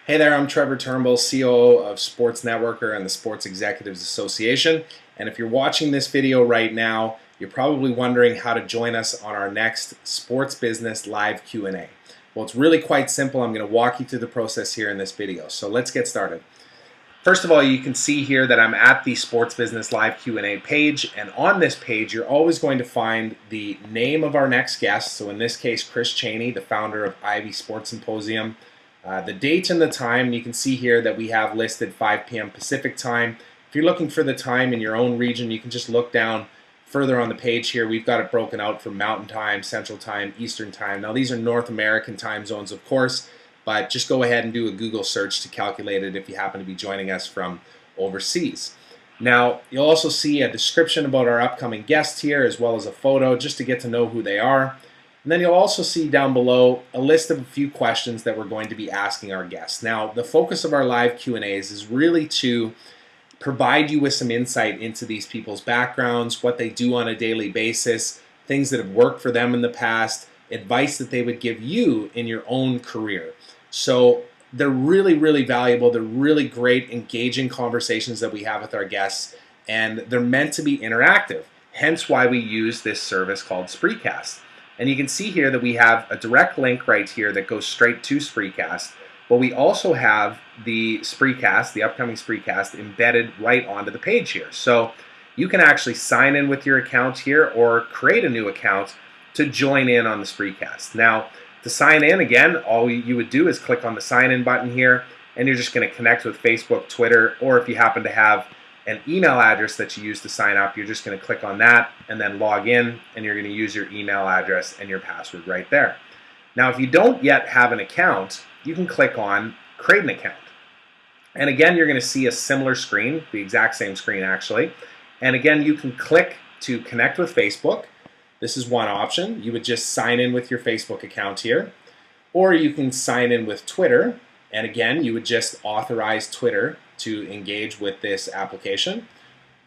Hey there, I'm Trevor Turnbull, COO of Sports Networker and the Sports Executives Association. And if you're watching this video right now, you're probably wondering how to join us on our next Sports Business Live Q&A. Well, it's really quite simple. I'm going to walk you through the process here in this video. So let's get started. First of all, you can see here that I'm at the Sports Business Live Q&A page, and on this page you're always going to find the name of our next guest. So in this case, Chris Cheney, the founder of Ivy Sports Symposium, the date and the time. You can see here that we have listed 5 p.m. Pacific time. If you're looking for the time in your own region, you can just look down further on the page here. We've got it broken out from Mountain Time, Central Time, Eastern Time. Now these are North American time zones, of course, but just go ahead and do a Google search to calculate it if you happen to be joining us from overseas. Now, you'll also see a description about our upcoming guest here, as well as a photo, just to get to know who they are. And then you'll also see down below a list of a few questions that we're going to be asking our guests. Now, the focus of our live Q&As is really to provide you with some insight into these people's backgrounds, what they do on a daily basis, things that have worked for them in the past, advice that they would give you in your own career. So they're really, really valuable. They're really great, engaging conversations that we have with our guests, and they're meant to be interactive, hence why we use this service called Spreecast. And you can see here that we have a direct link right here that goes straight to Spreecast, but we also have the Spreecast, the upcoming Spreecast, embedded right onto the page here. So you can actually sign in with your account here or create a new account to join in on the Spreecast. Now, to sign in, again, all you would do is click on the sign in button here, and you're just going to connect with Facebook, Twitter, or if you happen to have an email address that you use to sign up, you're just going to click on that and then log in, and you're going to use your email address and your password right there. Now, if you don't yet have an account, you can click on create an account. And again, you're going to see a similar screen, the exact same screen actually. And again, you can click to connect with Facebook. This is one option. You would just sign in with your Facebook account here. Or you can sign in with Twitter. And again, you would just authorize Twitter to engage with this application.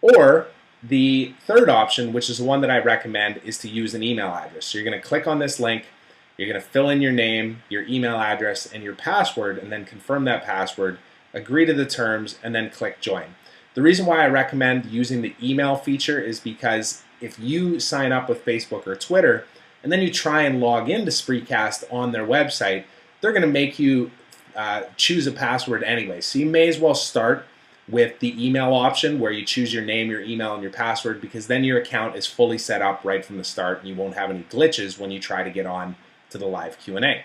Or the third option, which is the one that I recommend, is to use an email address. So you're going to click on this link, you're going to fill in your name, your email address, and your password, and then confirm that password, agree to the terms, and then click join. The reason why I recommend using the email feature is because if you sign up with Facebook or Twitter, and then you try and log into Spreecast on their website, they're going to make you choose a password anyway. So you may as well start with the email option where you choose your name, your email, and your password, because then your account is fully set up right from the start and you won't have any glitches when you try to get on to the live Q&A.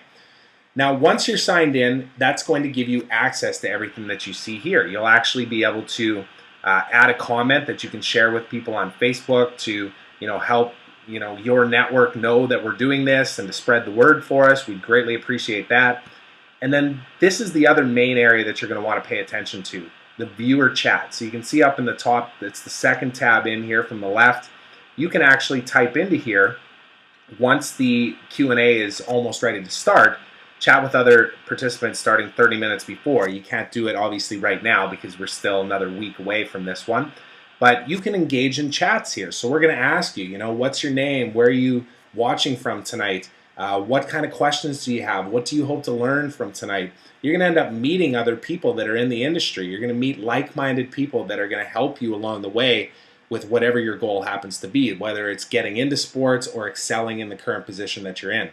Now, once you're signed in, that's going to give you access to everything that you see here. You'll actually be able to add a comment that you can share with people on Facebook to help your network know that we're doing this and to spread the word for us. We'd greatly appreciate that. And then this is the other main area that you're going to want to pay attention to, the viewer chat. So you can see up in the top, it's the second tab in here from the left. You can actually type into here once the Q&A is almost ready to start, chat with other participants starting 30 minutes before. You can't do it obviously right now because we're still another week away from this one. But you can engage in chats here. So we're going to ask you, what's your name? Where are you watching from tonight? What kind of questions do you have? What do you hope to learn from tonight? You're going to end up meeting other people that are in the industry. You're going to meet like-minded people that are going to help you along the way with whatever your goal happens to be, whether it's getting into sports or excelling in the current position that you're in.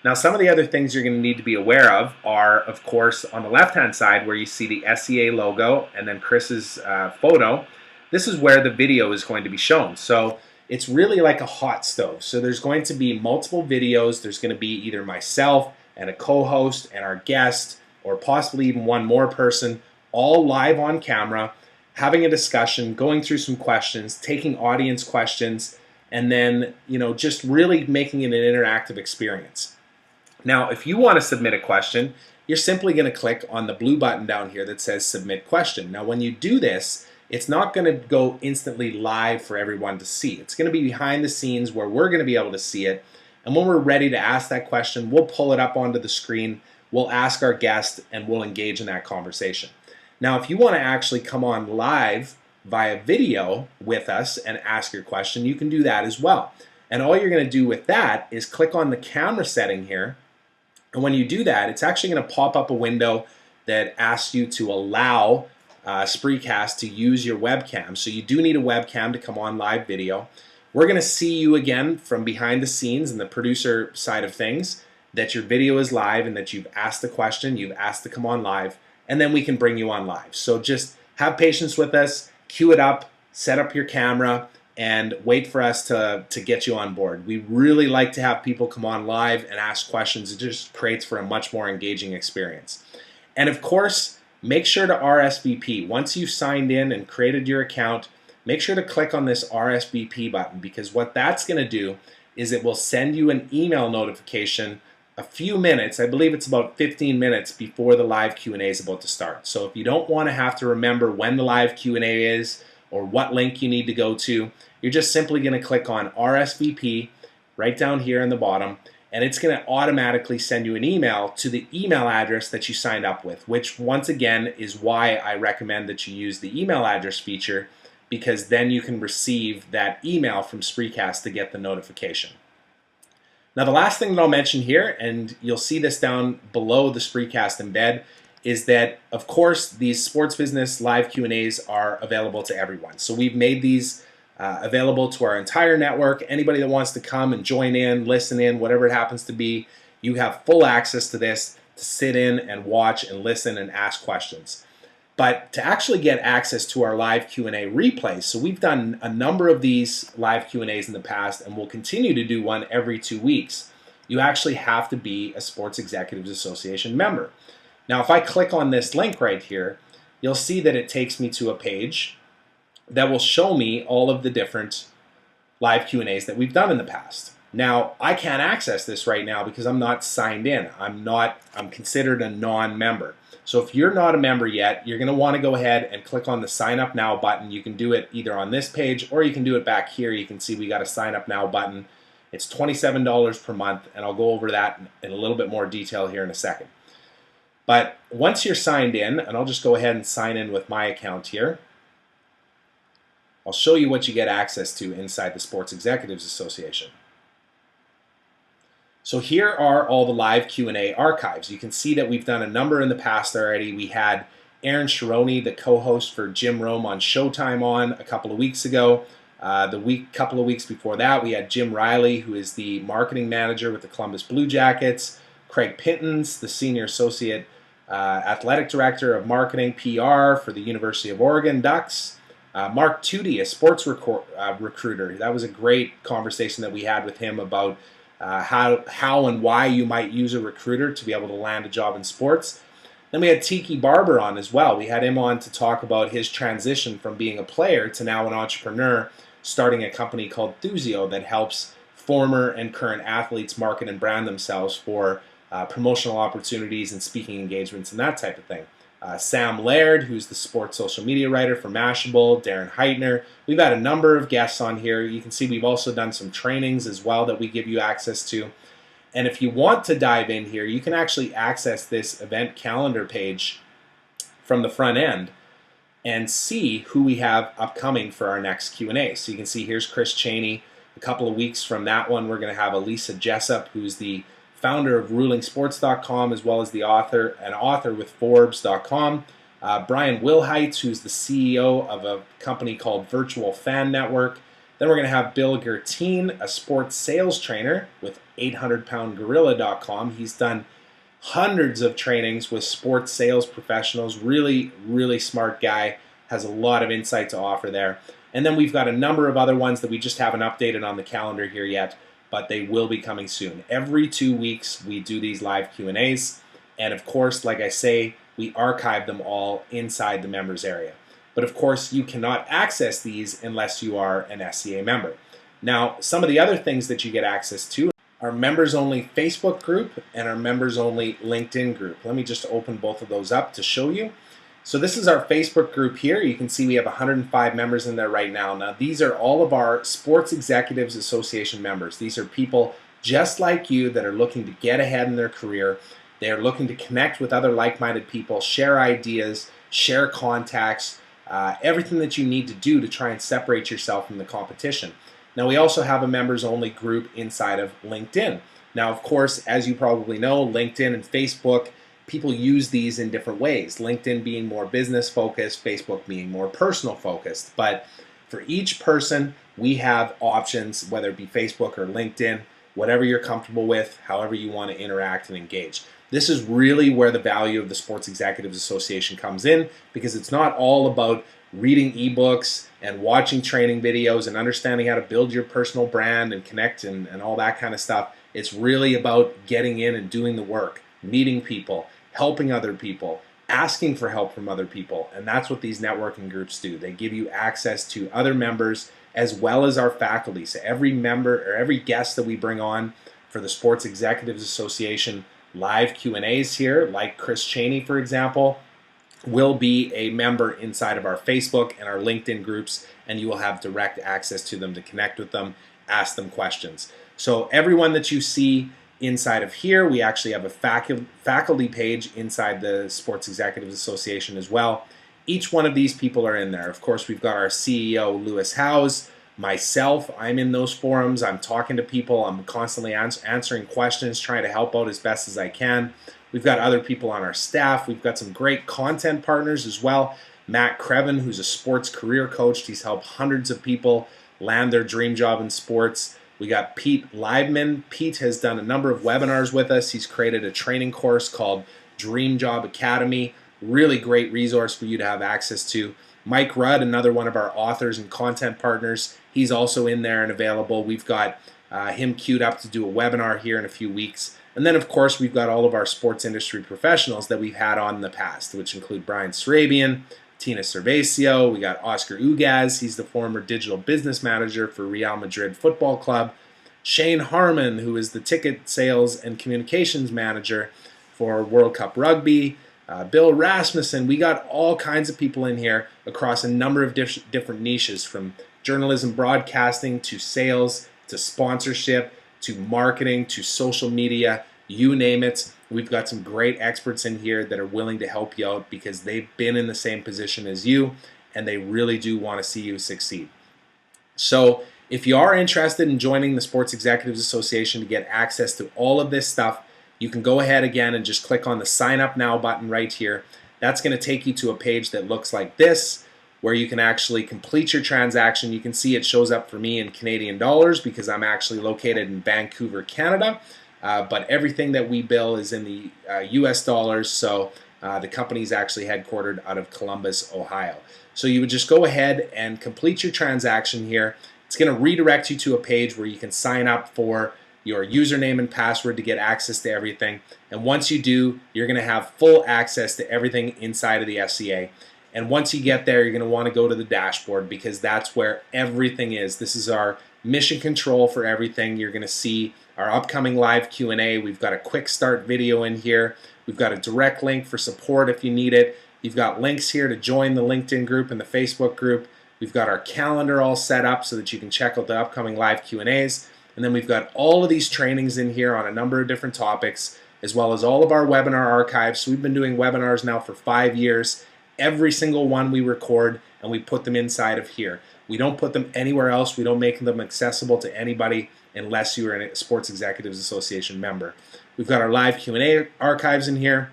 Now, some of the other things you're going to need to be aware of are, of course, on the left-hand side where you see the SEA logo and then Chris's photo. This is where the video is going to be shown. So it's really like a hot stove. So there's going to be multiple videos. There's going to be either myself and a co-host and our guest, or possibly even one more person, all live on camera, having a discussion, going through some questions, taking audience questions, and then just really making it an interactive experience. Now, if you want to submit a question, you're simply going to click on the blue button down here that says Submit Question. Now, when you do this, it's not going to go instantly live for everyone to see. It's going to be behind the scenes where we're going to be able to see it. And when we're ready to ask that question, we'll pull it up onto the screen, we'll ask our guest, and we'll engage in that conversation. Now, if you want to actually come on live via video with us and ask your question, you can do that as well. And all you're going to do with that is click on the camera setting here. And when you do that, it's actually going to pop up a window that asks you to allow Spreecast to use your webcam. So you do need a webcam to come on live video. We're going to see you again from behind the scenes and the producer side of things, that your video is live and that you've asked the question, you've asked to come on live, and then we can bring you on live. So just have patience with us, cue it up, set up your camera, and wait for us to get you on board. We really like to have people come on live and ask questions. It just creates for a much more engaging experience. And of course, make sure to RSVP. Once you've signed in and created your account, make sure to click on this RSVP button, because what that's going to do is it will send you an email notification a few minutes, I believe it's about 15 minutes before the live Q&A is about to start. So if you don't want to have to remember when the live Q&A is or what link you need to go to, you're just simply going to click on RSVP right down here in the bottom, and it's going to automatically send you an email to the email address that you signed up with, which once again is why I recommend that you use the email address feature, because then you can receive that email from Spreecast to get the notification. Now the last thing that I'll mention here, and you'll see this down below the Spreecast embed, is that of course these sports business live Q&As are available to everyone. So we've made these available to our entire network. Anybody that wants to come and join in, listen in, whatever it happens to be, you have full access to this to sit in and watch and listen and ask questions. But to actually get access to our live Q&A replays, so we've done a number of these live Q&As in the past, and we'll continue to do one every 2 weeks, you actually have to be a Sports Executives Association member. Now if I click on this link right here, you'll see that it takes me to a page that will show me all of the different live Q&As that we've done in the past. Now I can't access this right now because I'm not signed in. I'm considered a non-member. So if you're not a member yet, you're going to want to go ahead and click on the Sign Up Now button. You can do it either on this page or you can do it back here. You can see we got a Sign Up Now button. It's $27 per month, and I'll go over that in a little bit more detail here in a second. But once you're signed in, and I'll just go ahead and sign in with my account here, I'll show you what you get access to inside the Sports Executives Association. So here are all the live Q&A archives. You can see that we've done a number in the past already. We had Aaron Sharoni, the co-host for Jim Rome on Showtime, on a couple of weeks ago. Couple of weeks before that, we had Jim Riley, who is the marketing manager with the Columbus Blue Jackets. Craig Pittons, the senior associate athletic director of marketing PR for the University of Oregon Ducks. Mark Tootie, a sports recruiter. That was a great conversation that we had with him about how and why you might use a recruiter to be able to land a job in sports. Then we had Tiki Barber on as well. We had him on to talk about his transition from being a player to now an entrepreneur, starting a company called Thuzio that helps former and current athletes market and brand themselves for promotional opportunities and speaking engagements and that type of thing. Sam Laird, who's the sports social media writer for Mashable, Darren Heitner. We've had a number of guests on here. You can see we've also done some trainings as well that we give you access to. And if you want to dive in here, you can actually access this event calendar page from the front end and see who we have upcoming for our next Q&A. So you can see here's Chris Cheney. A couple of weeks from that one, we're going to have Elisa Jessup, who's the founder of rulingsports.com, as well as an author with Forbes.com. Brian Wilhite, who's the CEO of a company called Virtual Fan Network. Then we're going to have Bill Gertine, a sports sales trainer with 800poundgorilla.com. He's done hundreds of trainings with sports sales professionals. Really, really smart guy. Has a lot of insight to offer there. And then we've got a number of other ones that we just haven't updated on the calendar here yet, but they will be coming soon. Every 2 weeks we do these live Q&As, and of course, like I say, we archive them all inside the members area. But of course, you cannot access these unless you are an SCA member. Now, some of the other things that you get access to are members-only Facebook group and our members-only LinkedIn group. Let me just open both of those up to show you. So this is our Facebook group here. You can see we have 105 members in there right now. Now these are all of our Sports Executives Association members. These are people just like you that are looking to get ahead in their career. They are looking to connect with other like-minded people, share ideas, share contacts, everything that you need to do to try and separate yourself from the competition. Now we also have a members-only group inside of LinkedIn. Now of course, as you probably know, LinkedIn and Facebook people use these in different ways. LinkedIn being more business focused, Facebook being more personal focused. But for each person, we have options, whether it be Facebook or LinkedIn, whatever you're comfortable with, however you want to interact and engage. This is really where the value of the Sports Executives Association comes in, because it's not all about reading ebooks and watching training videos and understanding how to build your personal brand and connect and all that kind of stuff. It's really about getting in and doing the work, meeting people, helping other people, asking for help from other people. And that's what these networking groups do. They give you access to other members as well as our faculty. So every member or every guest that we bring on for the Sports Executives Association live Q&As here, like Chris Cheney, for example, will be a member inside of our Facebook and our LinkedIn groups, and you will have direct access to them to connect with them, ask them questions. So everyone that you see inside of here, we actually have a faculty page inside the Sports Executives Association as well. Each one of these people are in there. Of course, we've got our CEO, Lewis Howes, myself, I'm in those forums, I'm talking to people, I'm constantly answering questions, trying to help out as best as I can. We've got other people on our staff. We've got some great content partners as well. Matt Creven, who's a sports career coach. He's helped hundreds of people land their dream job in sports. We got Pete Leibman. Pete has done a number of webinars with us. He's created a training course called Dream Job Academy. Really great resource for you to have access to. Mike Rudd, another one of our authors and content partners. He's also in there and available. We've got him queued up to do a webinar here in a few weeks. And then, of course, we've got all of our sports industry professionals that we've had on in the past, which include Brian Sarabian, Tina Cervasio. We got Oscar Ugaz. He's the former digital business manager for Real Madrid Football Club. Shane Harmon, who is the ticket sales and communications manager for World Cup Rugby. Bill Rasmussen. We got all kinds of people in here across a number of different niches, from journalism, broadcasting, to sales, to sponsorship, to marketing, to social media, you name it. We've got some great experts in here that are willing to help you out because they've been in the same position as you and they really do want to see you succeed. So if you are interested in joining the Sports Executives Association to get access to all of this stuff, you can go ahead again and just click on the Sign Up Now button right here. That's going to take you to a page that looks like this, where you can actually complete your transaction. You can see it shows up for me in Canadian dollars because I'm actually located in Vancouver, Canada. But everything that we bill is in the US dollars, so the company is actually headquartered out of Columbus, Ohio. So you would just go ahead and complete your transaction here. It's going to redirect you to a page where you can sign up for your username and password to get access to everything. And once you do, you're going to have full access to everything inside of the SCA. And once you get there, you're going to want to go to the dashboard because that's where everything is. This is our mission control for everything. You're going to see our upcoming live Q&A. We've got a quick start video in here. We've got a direct link for support if you need it. You've got links here to join the LinkedIn group and the Facebook group. We've got our calendar all set up so that you can check out the upcoming live Q&As. And then we've got all of these trainings in here on a number of different topics, as well as all of our webinar archives. So we've been doing webinars now for 5 years. Every single one we record and we put them inside of here. We don't put them anywhere else. We don't make them accessible to anybody unless you are a Sports Executives Association member. We've got our live Q&A archives in here.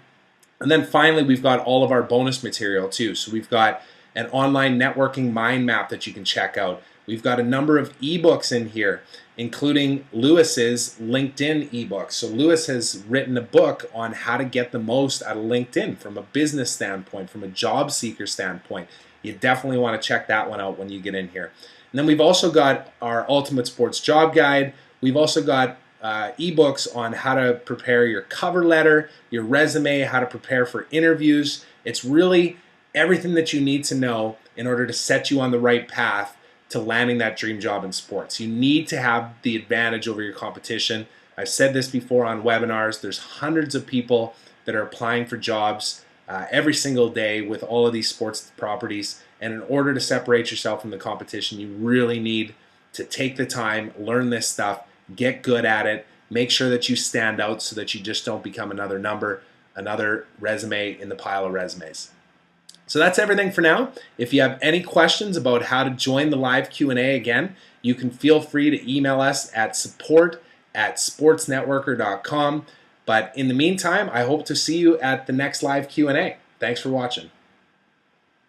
And then finally, we've got all of our bonus material too. So we've got an online networking mind map that you can check out. We've got a number of ebooks in here, including Lewis's LinkedIn ebook. So Lewis has written a book on how to get the most out of LinkedIn from a business standpoint, from a job seeker standpoint. You definitely want to check that one out when you get in here. And then we've also got our Ultimate Sports Job Guide. We've also got ebooks on how to prepare your cover letter, your resume, how to prepare for interviews. It's really everything that you need to know in order to set you on the right path to landing that dream job in sports. You need to have the advantage over your competition. I've said this before on webinars. There's hundreds of people that are applying for jobs every single day with all of these sports properties. And in order to separate yourself from the competition, you really need to take the time, learn this stuff, get good at it, make sure that you stand out so that you just don't become another number, another resume in the pile of resumes. So that's everything for now. If you have any questions about how to join the live Q&A again, you can feel free to email us at support@sportsnetworker.com. But in the meantime, I hope to see you at the next live Q&A. Thanks for watching.